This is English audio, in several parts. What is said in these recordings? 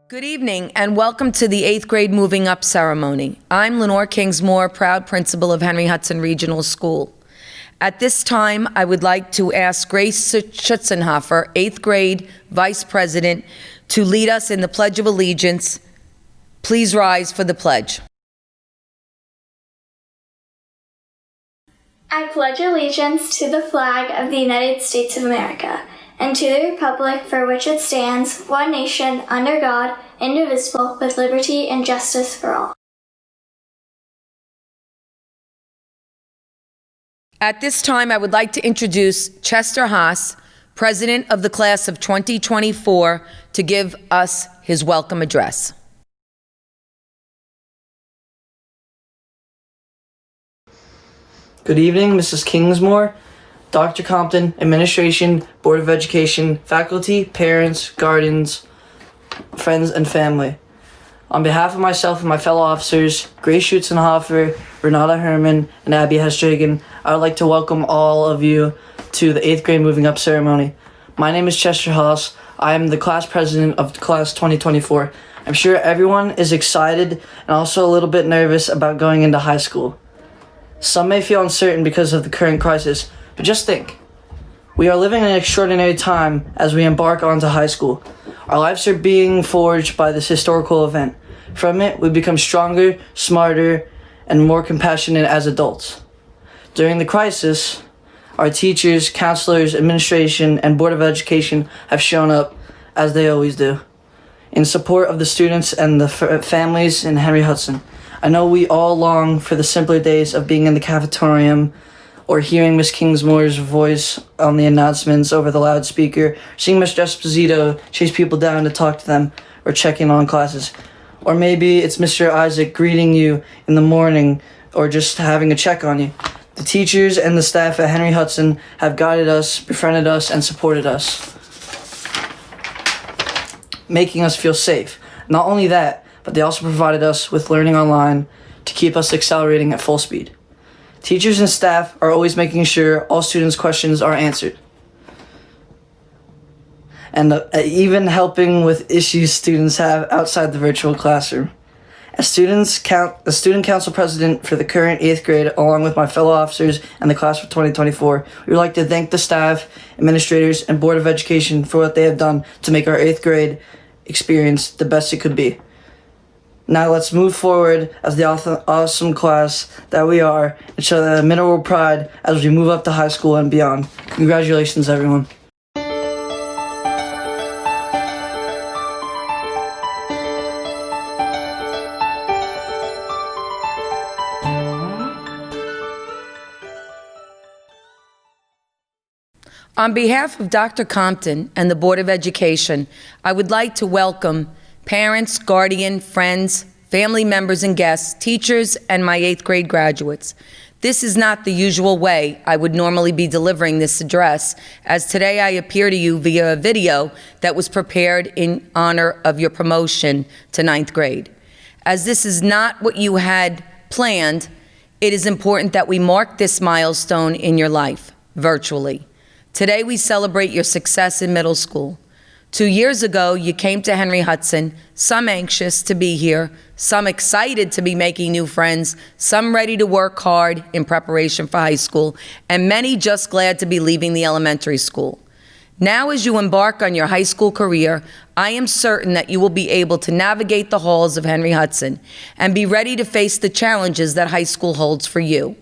Good evening and welcome to the 8th grade Moving Up ceremony. I'm Lenore Kingsmore, proud principal of Henry Hudson Regional School. At this time, I would like to ask Grace Schutzenhofer, 8th grade vice president, to lead us in the Pledge of Allegiance. Please rise for the pledge. I pledge allegiance to the flag of the United States of America and to the republic for which it stands, one nation, under God, indivisible, with liberty and justice for all. At this time, I would like to introduce Chester Haas, president of the class of 2024, to give us his welcome address. Good evening, Mrs. Kingsmore, Dr. Compton, Administration, Board of Education, faculty, parents, guardians, friends, and family. On behalf of myself and my fellow officers, Grace Schutzenhofer, Renata Herman, and Abby Hesdragan, I would like to welcome all of you to the 8th grade Moving Up ceremony. My name is Chester Haas. I am the class president of class 2024. I'm sure everyone is excited and also a little bit nervous about going into high school. Some may feel uncertain because of the current crisis, but just think. We are living in an extraordinary time as we embark onto high school. Our lives are being forged by this historical event. From it, we become stronger, smarter, and more compassionate as adults. During the crisis, our teachers, counselors, administration, and Board of Education have shown up, as they always do, in support of the students and the families in Henry Hudson. I know we all long for the simpler days of being in the cafetorium or hearing Miss Kingsmore's voice on the announcements over the loudspeaker, seeing Mr. Esposito chase people down to talk to them or checking on classes. Or maybe it's Mr. Isaac greeting you in the morning or just having a check on you. The teachers and the staff at Henry Hudson have guided us, befriended us, and supported us, making us feel safe. Not only that, but they also provided us with learning online to keep us accelerating at full speed. Teachers and staff are always making sure all students' questions are answered, and even helping with issues students have outside the virtual classroom. As the student council president for the current 8th grade, along with my fellow officers and the class of 2024, we would like to thank the staff, administrators, and Board of Education for what they have done to make our 8th grade experience the best it could be. Now let's move forward as the awesome class that we are and show the mineral pride as we move up to high school and beyond. Congratulations, everyone. On behalf of Dr. Compton and the Board of Education, I would like to welcome parents, guardian, friends, family members and guests, teachers, and my 8th grade graduates. This is not the usual way I would normally be delivering this address, as today I appear to you via a video that was prepared in honor of your promotion to 9th grade. As this is not what you had planned, it is important that we mark this milestone in your life, virtually. Today we celebrate your success in middle school. 2 years ago, you came to Henry Hudson, some anxious to be here, some excited to be making new friends, some ready to work hard in preparation for high school, and many just glad to be leaving the elementary school. Now, as you embark on your high school career, I am certain that you will be able to navigate the halls of Henry Hudson and be ready to face the challenges that high school holds for you.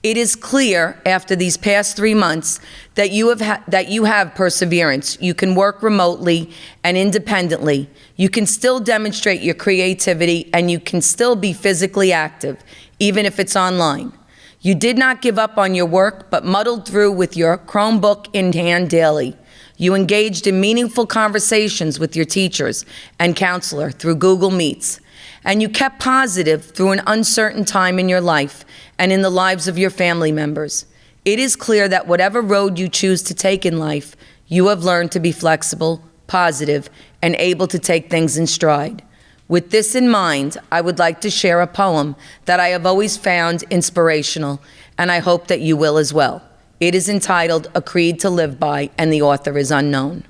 It is clear after these past 3 months that you have perseverance. You can work remotely and independently. You can still demonstrate your creativity, and you can still be physically active, even if it's online. You did not give up on your work, but muddled through with your Chromebook in hand daily. You engaged in meaningful conversations with your teachers and counselor through Google Meets. And you kept positive through an uncertain time in your life and in the lives of your family members. It is clear that whatever road you choose to take in life, you have learned to be flexible, positive, and able to take things in stride. With this in mind, I would like to share a poem that I have always found inspirational, and I hope that you will as well. It is entitled A Creed to Live By, and the author is unknown.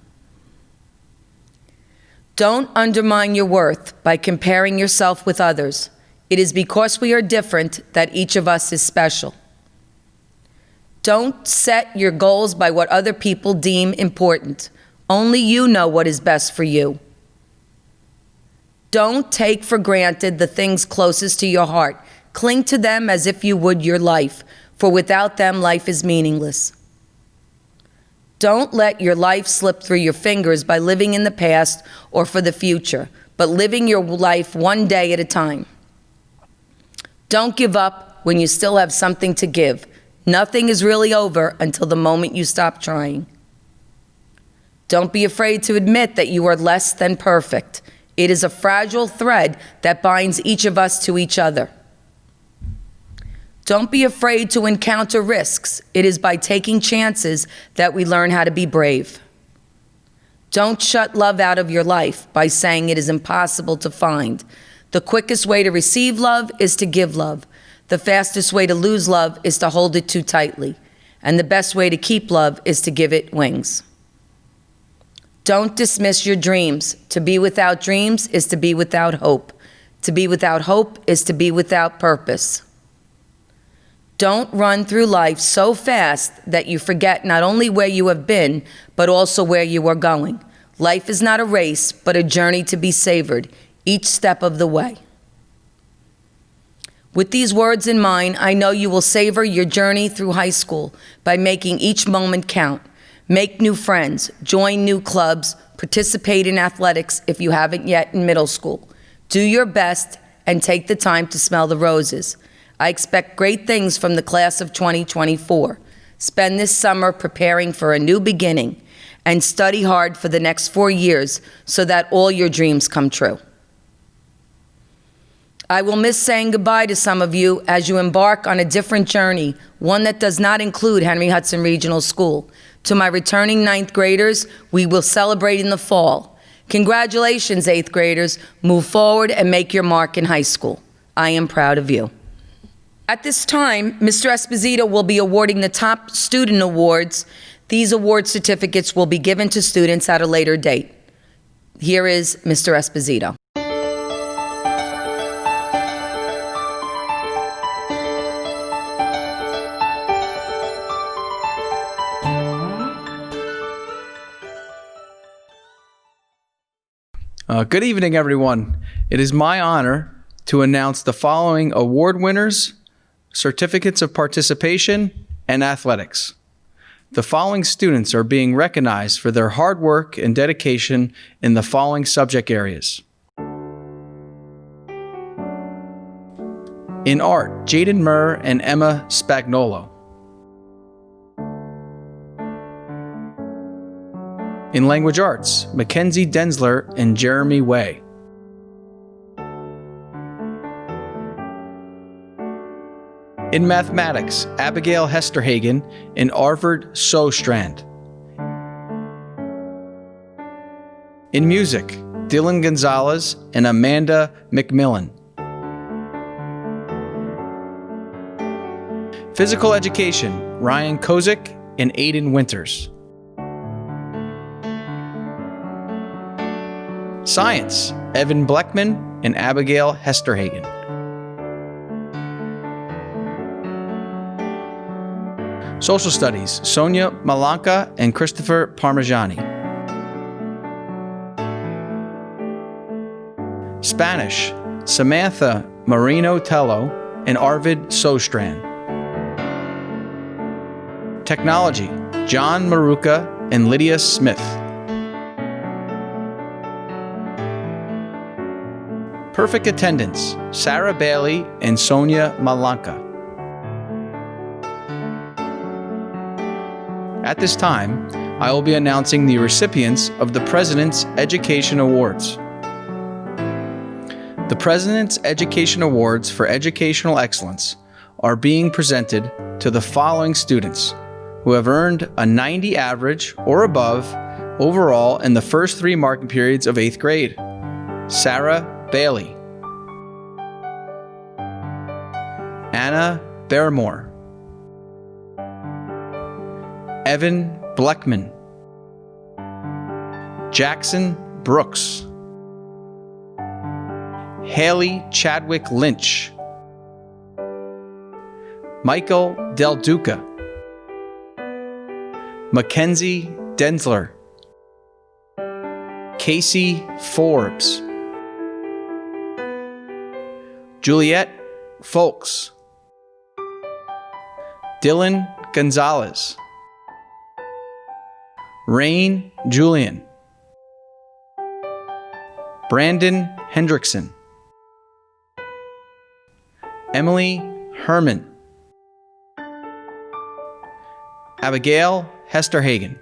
Don't undermine your worth by comparing yourself with others. It is because we are different that each of us is special. Don't set your goals by what other people deem important. Only you know what is best for you. Don't take for granted the things closest to your heart. Cling to them as if you would your life, for without them, life is meaningless. Don't let your life slip through your fingers by living in the past or for the future, but living your life one day at a time. Don't give up when you still have something to give. Nothing is really over until the moment you stop trying. Don't be afraid to admit that you are less than perfect. It is a fragile thread that binds each of us to each other. Don't be afraid to encounter risks. It is by taking chances that we learn how to be brave. Don't shut love out of your life by saying it is impossible to find. The quickest way to receive love is to give love. The fastest way to lose love is to hold it too tightly. And the best way to keep love is to give it wings. Don't dismiss your dreams. To be without dreams is to be without hope. To be without hope is to be without purpose. Don't run through life so fast that you forget not only where you have been, but also where you are going. Life is not a race, but a journey to be savored, each step of the way. With these words in mind, I know you will savor your journey through high school by making each moment count. Make new friends, join new clubs, participate in athletics if you haven't yet in middle school. Do your best and take the time to smell the roses. I expect great things from the class of 2024. Spend this summer preparing for a new beginning and study hard for the next 4 years so that all your dreams come true. I will miss saying goodbye to some of you as you embark on a different journey, one that does not include Henry Hudson Regional School. To my returning 9th graders, we will celebrate in the fall. Congratulations, 8th graders. Move forward and make your mark in high school. I am proud of you. At this time, Mr. Esposito will be awarding the top student awards. These award certificates will be given to students at a later date. Here is Mr. Esposito. Good evening, everyone. It is my honor to announce the following award winners, certificates of participation, and athletics. The following students are being recognized for their hard work and dedication in the following subject areas. In art, Jaden Murr and Emma Spagnolo. In language arts, Mackenzie Densler and Jeremy Way. In mathematics, Abigail Hesterhagen and Arvid Sostrand. In music, Dylan Gonzalez and Amanda McMillan. Physical education, Ryan Kozik and Aiden Winters. Science, Evan Bleckman and Abigail Hesterhagen. Social Studies, Sonia Malanka and Christopher Parmigiani. Spanish, Samantha Marino Tello and Arvid Sostrand. Technology, John Maruka and Lydia Smith. Perfect attendance, Sarah Bailey and Sonia Malanka. At this time, I will be announcing the recipients of the President's Education Awards. The President's Education Awards for Educational Excellence are being presented to the following students who have earned a 90 average or above overall in the first 3 marking periods of 8th grade. Sarah Bailey, Anna Barrymore, Evan Bleckman, Jackson Brooks, Haley Chadwick Lynch, Michael Del Duca, Mackenzie Densler, Casey Forbes, Juliet Folks, Dylan Gonzalez, Rain Julian, Brandon Hendrickson, Emily Herman, Abigail Hesterhagen,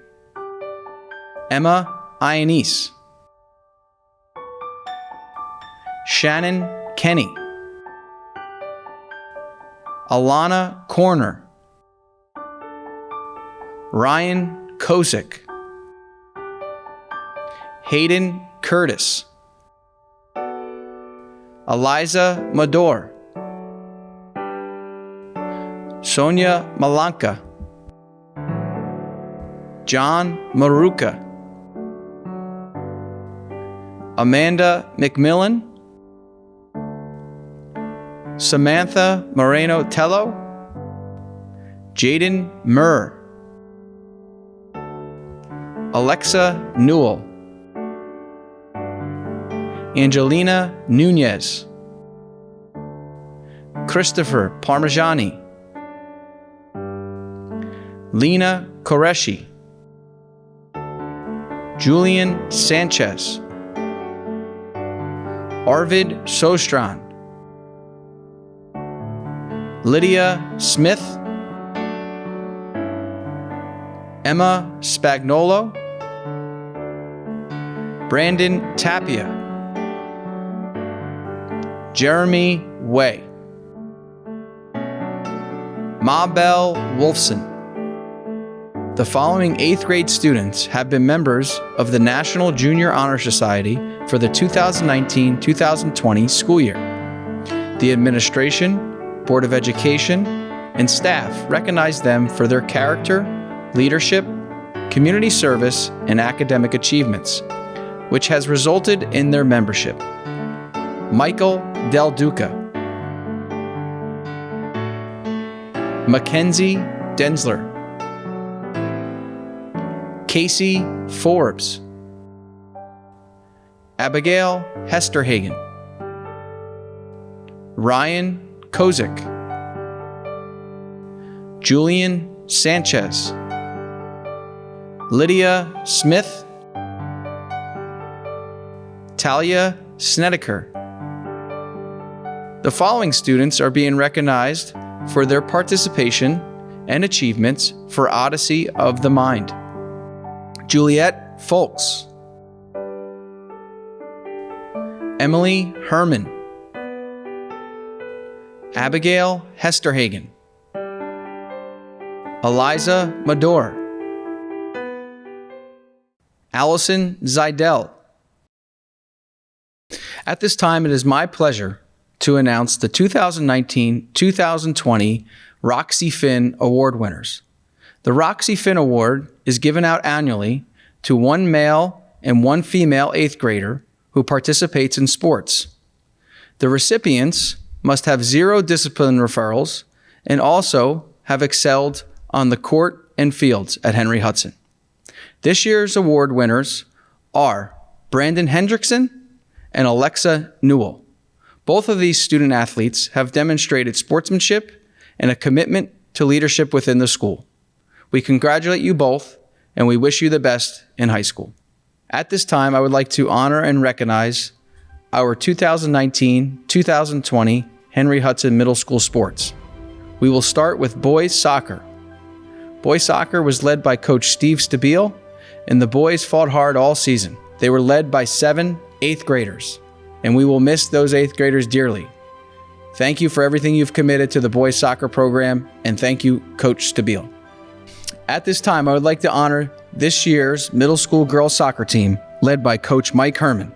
Emma Ionese, Shannon Kenny, Alana Corner, Ryan Kosick, Hayden Curtis, Eliza Mador, Sonia Malanka, John Maruka, Amanda McMillan, Samantha Moreno Tello, Jaden Murr, Alexa Newell, Angelina Nunez, Christopher Parmigiani, Lena Koreshi, Julian Sanchez, Arvid Sostran, Lydia Smith, Emma Spagnolo, Brandon Tapia, Jeremy Way, Mabel Wolfson. The following 8th grade students have been members of the National Junior Honor Society for the 2019-2020 school year. The administration, Board of Education, and staff recognize them for their character, leadership, community service, and academic achievements, which has resulted in their membership. Michael Del Duca, Mackenzie Densler, Casey Forbes, Abigail Hesterhagen, Ryan Kozik, Julian Sanchez, Lydia Smith, Talia Snedeker. The following students are being recognized for their participation and achievements for Odyssey of the Mind. Juliet Folks, Emily Herman, Abigail Hesterhagen, Eliza Mador, Allison Zidell. At this time, it is my pleasure to announce the 2019-2020 Roxy Finn Award winners. The Roxy Finn Award is given out annually to one male and one female 8th grader who participates in sports. The recipients must have 0 discipline referrals and also have excelled on the court and fields at Henry Hudson. This year's award winners are Brandon Hendrickson and Alexa Newell. Both of these student athletes have demonstrated sportsmanship and a commitment to leadership within the school. We congratulate you both, and we wish you the best in high school. At this time, I would like to honor and recognize our 2019-2020 Henry Hudson Middle School sports. We will start with boys soccer. Boys soccer was led by Coach Steve Stabile, and the boys fought hard all season. They were led by 7 8th graders, and we will miss those 8th graders dearly. Thank you for everything you've committed to the boys soccer program, and thank you, Coach Stabile. At this time, I would like to honor this year's middle school girls soccer team, led by Coach Mike Herman.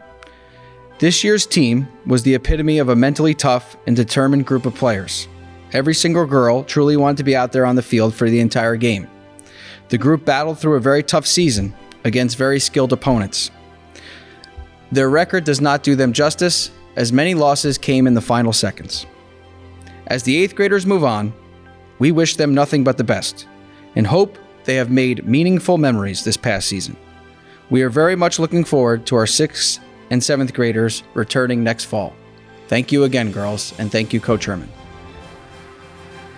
This year's team was the epitome of a mentally tough and determined group of players. Every single girl truly wanted to be out there on the field for the entire game. The group battled through a very tough season against very skilled opponents. Their record does not do them justice, as many losses came in the final seconds. As the 8th graders move on, we wish them nothing but the best and hope they have made meaningful memories this past season. We are very much looking forward to our 6th and 7th graders returning next fall. Thank you again, girls, and thank you, Coach Herman.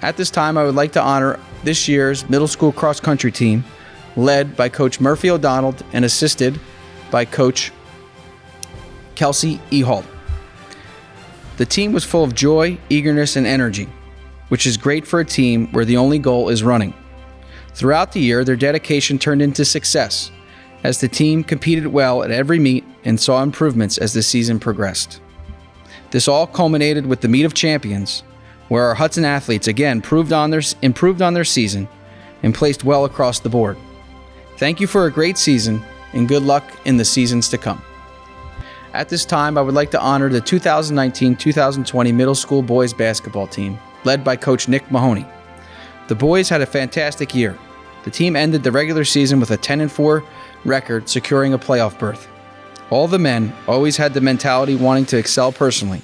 At this time, I would like to honor this year's middle school cross-country team, led by Coach Murphy O'Donnell and assisted by Coach Kelsey E. Holt. The team was full of joy, eagerness, and energy, which is great for a team where the only goal is running. Throughout the year, their dedication turned into success as the team competed well at every meet and saw improvements as the season progressed. This all culminated with the Meet of Champions, where our Hudson athletes again improved on their season and placed well across the board. Thank you for a great season and good luck in the seasons to come. At this time, I would like to honor the 2019-2020 middle school boys basketball team, led by Coach Nick Mahoney. The boys had a fantastic year. The team ended the regular season with a 10-4 record, securing a playoff berth. All the men always had the mentality wanting to excel personally,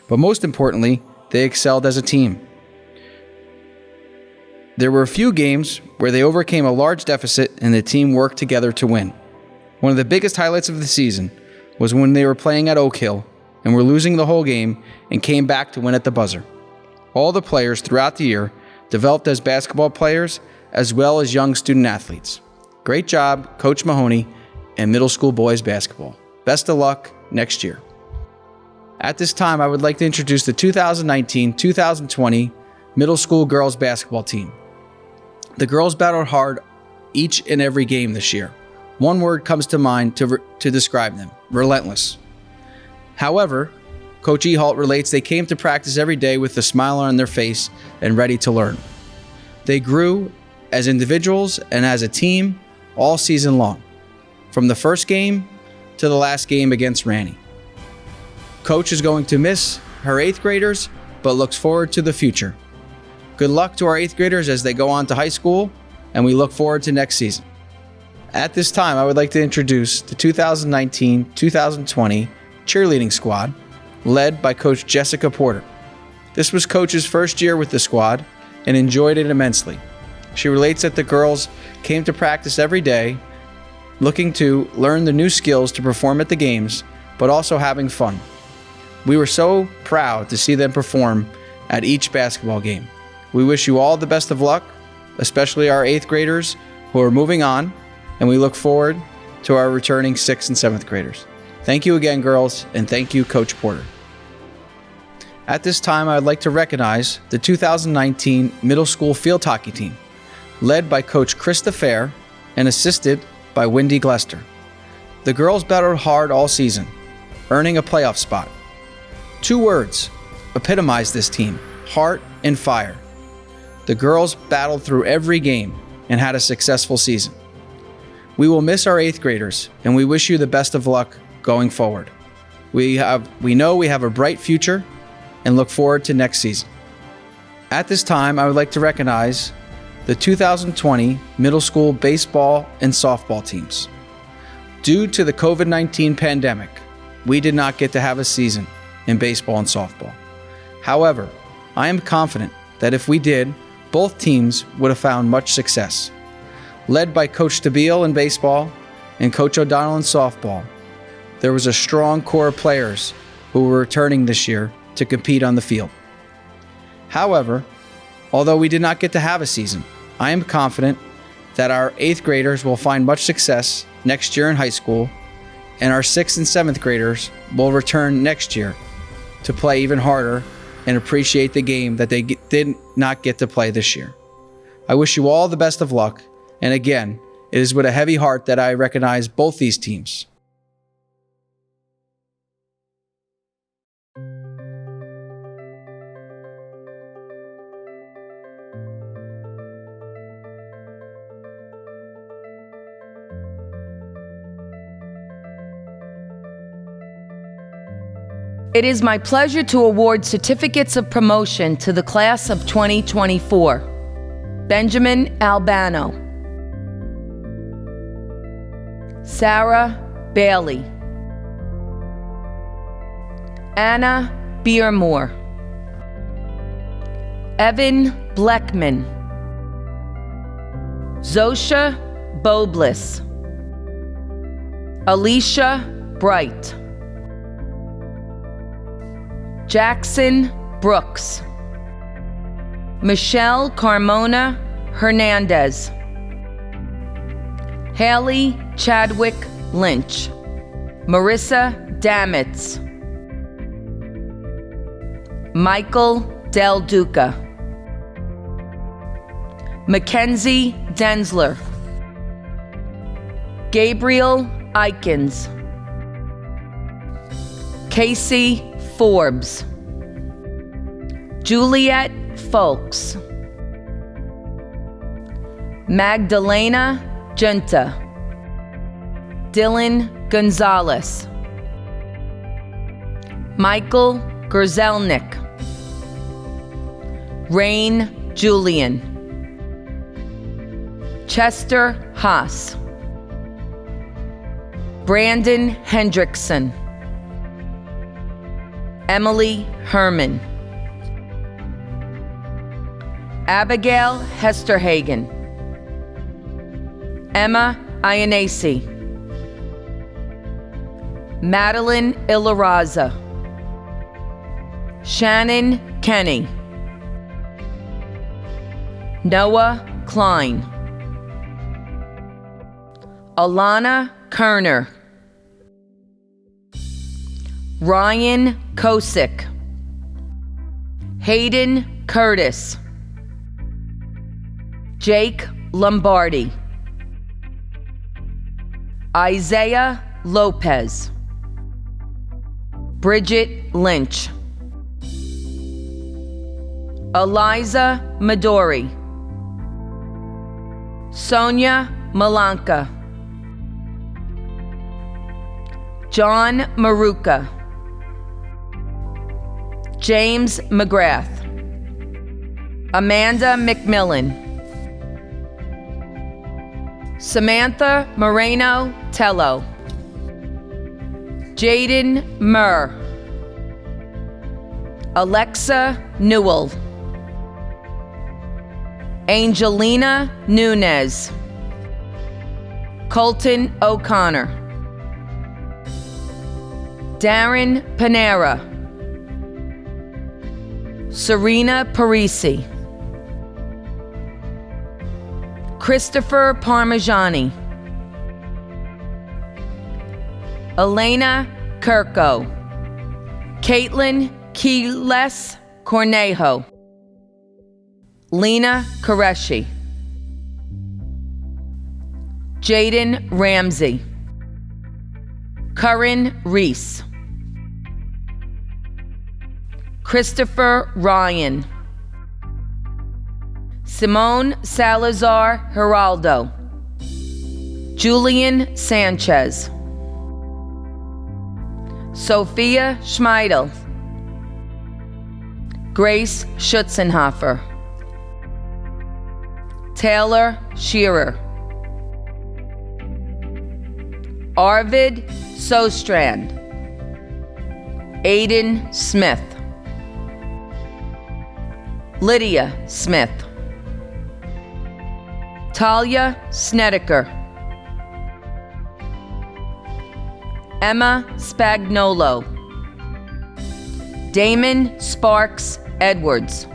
but most importantly, they excelled as a team. There were a few games where they overcame a large deficit and the team worked together to win. One of the biggest highlights of the season was when they were playing at Oak Hill and were losing the whole game and came back to win at the buzzer. All the players throughout the year developed as basketball players as well as young student athletes. Great job, Coach Mahoney and middle school boys basketball. Best of luck next year. At this time, I would like to introduce the 2019-2020 middle school girls basketball team. The girls battled hard each and every game this year. One word comes to mind to describe them: relentless. However, Coach E. Holt relates they came to practice every day with a smile on their face and ready to learn. They grew as individuals and as a team all season long, from the first game to the last game against Ranny. Coach is going to miss her 8th graders, but looks forward to the future. Good luck to our 8th graders as they go on to high school, and we look forward to next season. At this time, I would like to introduce the 2019-2020 cheerleading squad, led by Coach Jessica Porter. This was Coach's first year with the squad and enjoyed it immensely. She relates that the girls came to practice every day, looking to learn the new skills to perform at the games, but also having fun. We were so proud to see them perform at each basketball game. We wish you all the best of luck, especially our 8th graders who are moving on, and we look forward to our returning 6th and 7th graders. Thank you again, girls, and thank you, Coach Porter. At this time, I would like to recognize the 2019 middle school field hockey team, led by Coach Krista Fair and assisted by Wendy Glester. The girls battled hard all season, earning a playoff spot. 2 words epitomize this team: heart and fire. The girls battled through every game and had a successful season. We will miss our 8th graders, and we wish you the best of luck going forward. We know we have a bright future and look forward to next season. At this time, I would like to recognize the 2020 middle school baseball and softball teams. Due to the COVID-19 pandemic, we did not get to have a season in baseball and softball. However, I am confident that if we did, both teams would have found much success. Led by Coach Stabile in baseball and Coach O'Donnell in softball, there was a strong core of players who were returning this year to compete on the field. However, although we did not get to have a season, I am confident that our 8th graders will find much success next year in high school, and our 6th and 7th graders will return next year to play even harder and appreciate the game that they did not get to play this year. I wish you all the best of luck, and again, it is with a heavy heart that I recognize both these teams. It is my pleasure to award certificates of promotion to the class of 2024. Benjamin Albano, Sarah Bailey, Anna Beermore, Evan Bleckman, Zosha Bobliss, Alicia Bright, Jackson Brooks, Michelle Carmona Hernandez, Haley Chadwick Lynch, Marissa Damitz, Michael Del Duca, Mackenzie Densler, Gabriel Eikens, Casey Forbes, Juliet Folks, Magdalena Junta, Dylan Gonzalez, Michael Gerzelnik, Rain Julian, Chester Haas, Brandon Hendrickson, Emily Herman, Abigail Hesterhagen, Emma Ionasi, Madeline Ilaraza, Shannon Kenny, Noah Klein, Alana Kerner, Ryan Kosick, Hayden Curtis, Jake Lombardi, Isaiah Lopez, Bridget Lynch, Eliza Midori, Sonia Malanka, John Maruka, James McGrath, Amanda McMillan, Samantha Moreno Tello, Jaden Murr, Alexa Newell, Angelina Nunez, Colton O'Connor, Darren Panera, Serena Parisi, Christopher Parmigiani, Elena Kirko, Caitlin Keyless Cornejo, Lena Qureshi, Jaden Ramsey, Curran Reese, Christopher Ryan, Simone Salazar Geraldo, Julian Sanchez, Sophia Schmeidel, Grace Schutzenhofer, Taylor Shearer, Arvid Sostrand, Aiden Smith, Lydia Smith, Talia Snedeker, Emma Spagnolo, Damon Sparks Edwards,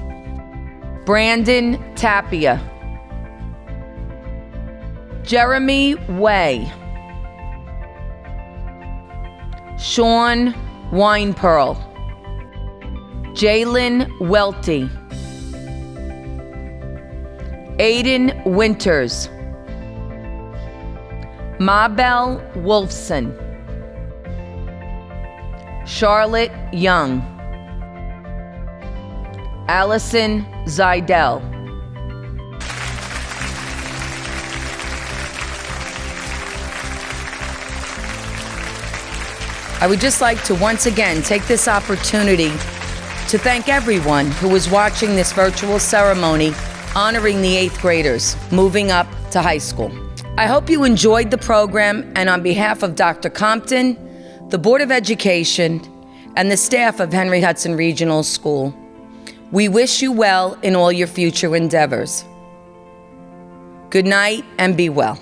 Brandon Tapia, Jeremy Way, Sean Winepearl, Jalen Welty, Aiden Winters, Mabel Wolfson, Charlotte Young, Allison Zidell, I would just like to once again take this opportunity to thank everyone who was watching this virtual ceremony honoring the 8th graders moving up to high school. I hope you enjoyed the program, and on behalf of Dr. Compton, the Board of Education, and the staff of Henry Hudson Regional School. We wish you well in all your future endeavors. Good night and be well.